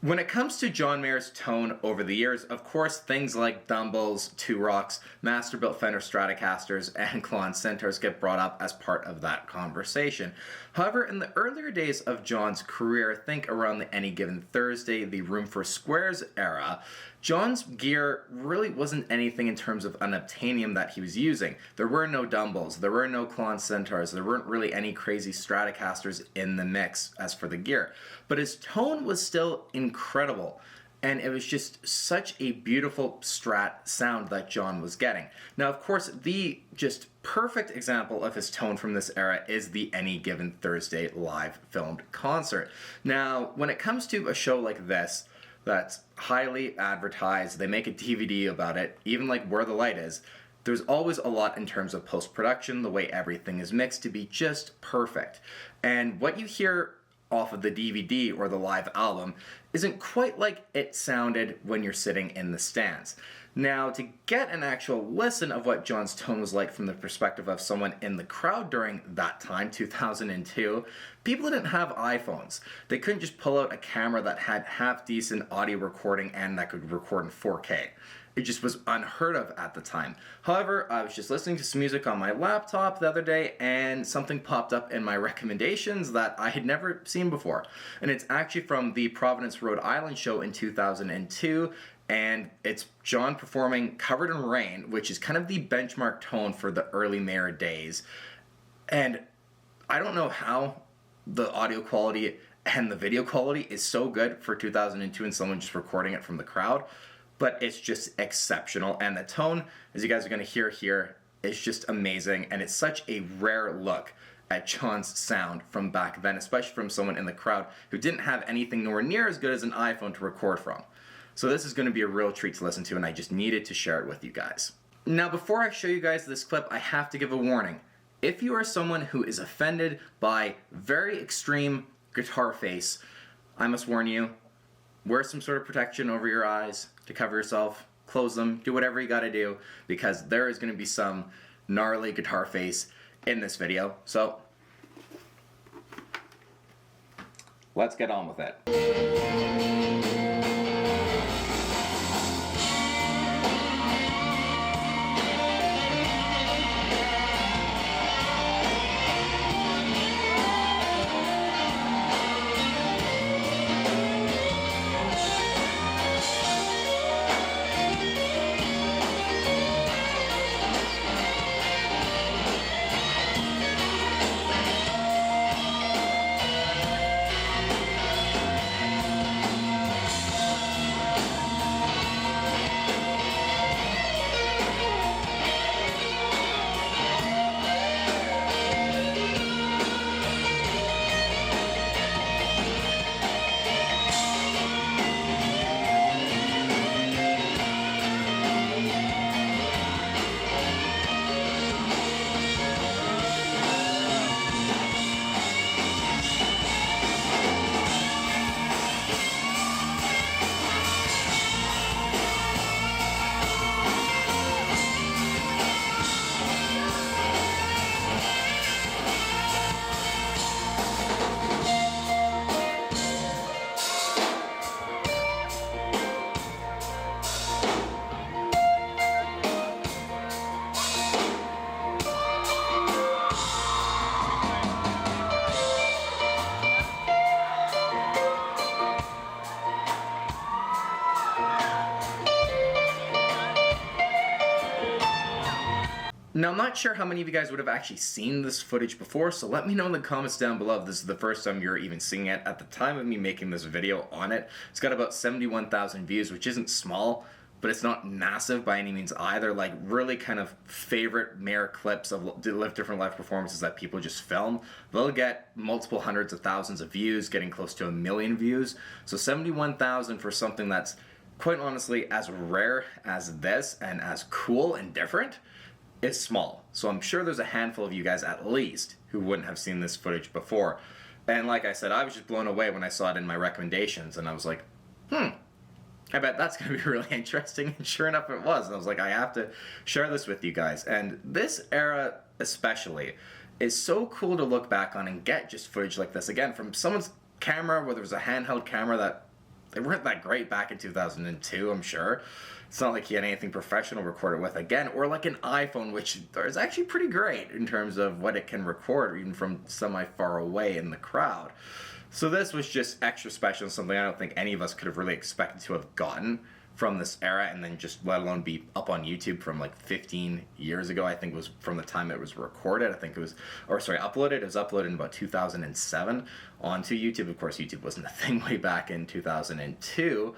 When it comes to John Mayer's tone over the years, of course, things like Dumbles, Two Rocks, Masterbuilt Fender Stratocasters, and Klon Centaurs get brought up as part of that conversation. However, in the earlier days of John's career, think around the Any Given Thursday, the Room for Squares era, John's gear really wasn't anything in terms of unobtainium that he was using. There were no Dumbles, there were no Klon Centaurs, there weren't really any crazy Stratocasters in the mix as for the gear. But his tone was still incredible, and it was just such a beautiful Strat sound that John was getting. Now, of course, the just perfect example of his tone from this era is the Any Given Thursday live filmed concert. Now, when it comes to a show like this, that's highly advertised, they make a DVD about it, even like Where the Light Is, there's always a lot in terms of post-production, the way everything is mixed to be just perfect. And what you hear off of the DVD or the live album isn't quite like it sounded when you're sitting in the stands. Now, to get an actual listen of what John's tone was like from the perspective of someone in the crowd during that time, 2002, people didn't have iPhones. They couldn't just pull out a camera that had half-decent audio recording and that could record in 4K. It just was unheard of at the time. However, I was just listening to some music on my laptop the other day and something popped up in my recommendations that I had never seen before. And it's actually from the Providence, Rhode Island show in 2002, and it's John performing Covered in Rain, which is kind of the benchmark tone for the early Mayer days. And I don't know how the audio quality and the video quality is so good for 2002 and someone just recording it from the crowd, but it's just exceptional. And the tone, as you guys are going to hear here, is just amazing, and it's such a rare look at John's sound from back then, especially from someone in the crowd who didn't have anything nowhere near as good as an iPhone to record from. So this is going to be a real treat to listen to, and I just needed to share it with you guys. Now, before I show you guys this clip, I have to give a warning. If you are someone who is offended by very extreme guitar face, I must warn you, wear some sort of protection over your eyes to cover yourself, close them, do whatever you gotta do, because there is going to be some gnarly guitar face in this video. So, let's get on with it. Now, I'm not sure how many of you guys would have actually seen this footage before, so let me know in the comments down below if this is the first time you're even seeing it. At the time of me making this video on it, it's got about 71,000 views, which isn't small, but it's not massive by any means either. Like, really kind of favorite Mayer clips of different live performances that people just film. They'll get multiple hundreds of thousands of views, getting close to 1 million views. So 71,000 for something that's, quite honestly, as rare as this and as cool and different, is small. So I'm sure there's a handful of you guys at least who wouldn't have seen this footage before. And like I said, I was just blown away when I saw it in my recommendations, and I was like, I bet that's going to be really interesting. And sure enough, it was. And I was like, I have to share this with you guys. And this era especially is so cool to look back on and get just footage like this again from someone's camera, whether it was a handheld camera that they weren't that great back in 2002, I'm sure. It's not like he had anything professional recorded with again, or like an iPhone, which is actually pretty great in terms of what it can record, even from semi-far away in the crowd. So this was just extra special, something I don't think any of us could have really expected to have gotten from this era, and then just let alone be up on YouTube from like 15 years ago. I think it was from the time it was recorded. I think it was, or sorry, uploaded. It was uploaded in about 2007 onto YouTube. Of course, YouTube wasn't a thing way back in 2002.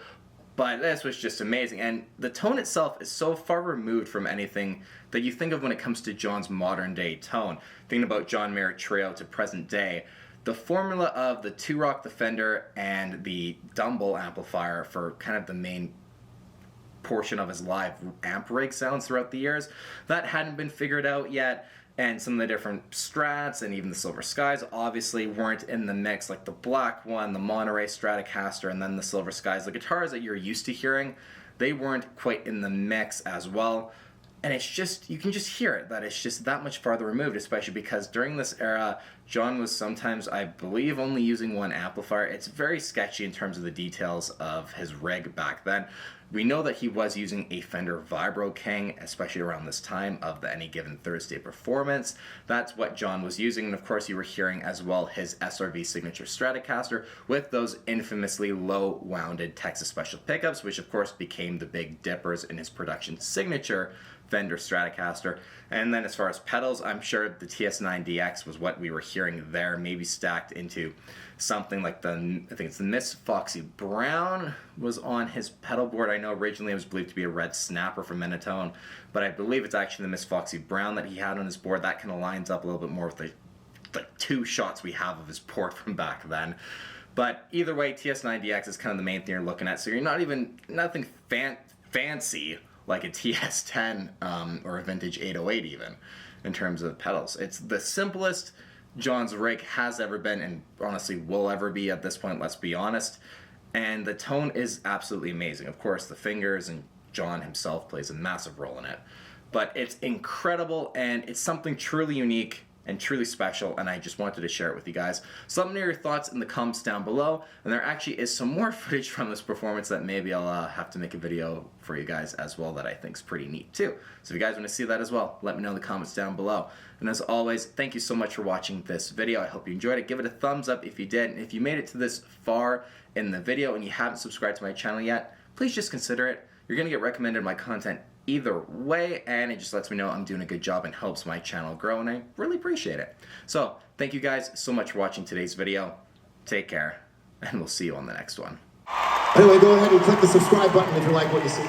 But this was just amazing, and the tone itself is so far removed from anything that you think of when it comes to John's modern day tone. Thinking about John Mayer Trio to present day, the formula of the 2-rock, the Fender, and the Dumble amplifier for kind of the main portion of his live amp rig sounds throughout the years, that hadn't been figured out yet. And some of the different Strats and even the Silver Skies obviously weren't in the mix, like the black one, the Monterey Stratocaster, and then the Silver Skies. The guitars that you're used to hearing, they weren't quite in the mix as well. And it's just, you can just hear it, that it's just that much farther removed, especially because during this era, John was sometimes, I believe, only using one amplifier. It's very sketchy in terms of the details of his rig back then. We know that he was using a Fender Vibro King, especially around this time of the Any Given Thursday performance. That's what John was using, and of course you were hearing as well his SRV Signature Stratocaster with those infamously low-wounded Texas Special pickups, which of course became the big dippers in his production signature Fender Stratocaster. And then as far as pedals, I'm sure the TS9DX was what we were hearing there, maybe stacked into something like I think it's the Miss Foxy Brown was on his pedal board. I know originally it was believed to be a red snapper from Menatone, but I believe it's actually the Miss Foxy Brown that he had on his board. That kind of lines up a little bit more with the 2 shots we have of his port from back then. But either way, TS9DX is kind of the main thing you're looking at, so you're not even, nothing fancy like a TS10 or a vintage 808 even, in terms of pedals. It's the simplest John's rig has ever been, and honestly will ever be at this point, let's be honest. And the tone is absolutely amazing. Of course, the fingers and John himself plays a massive role in it. But it's incredible, and it's something truly unique and truly special, and I just wanted to share it with you guys. So let me know your thoughts in the comments down below, and there actually is some more footage from this performance that maybe I'll have to make a video for you guys as well that I think is pretty neat too. So if you guys want to see that as well, let me know in the comments down below. And as always, thank you so much for watching this video. I hope you enjoyed it. Give it a thumbs up if you did, and if you made it to this far in the video and you haven't subscribed to my channel yet, please just consider it. You're going to get recommended my content either way, and it just lets me know I'm doing a good job and helps my channel grow, and I really appreciate it. So thank you guys so much for watching today's video. Take care, and we'll see you on the next one. Anyway, go ahead and click the subscribe button if you like what you see.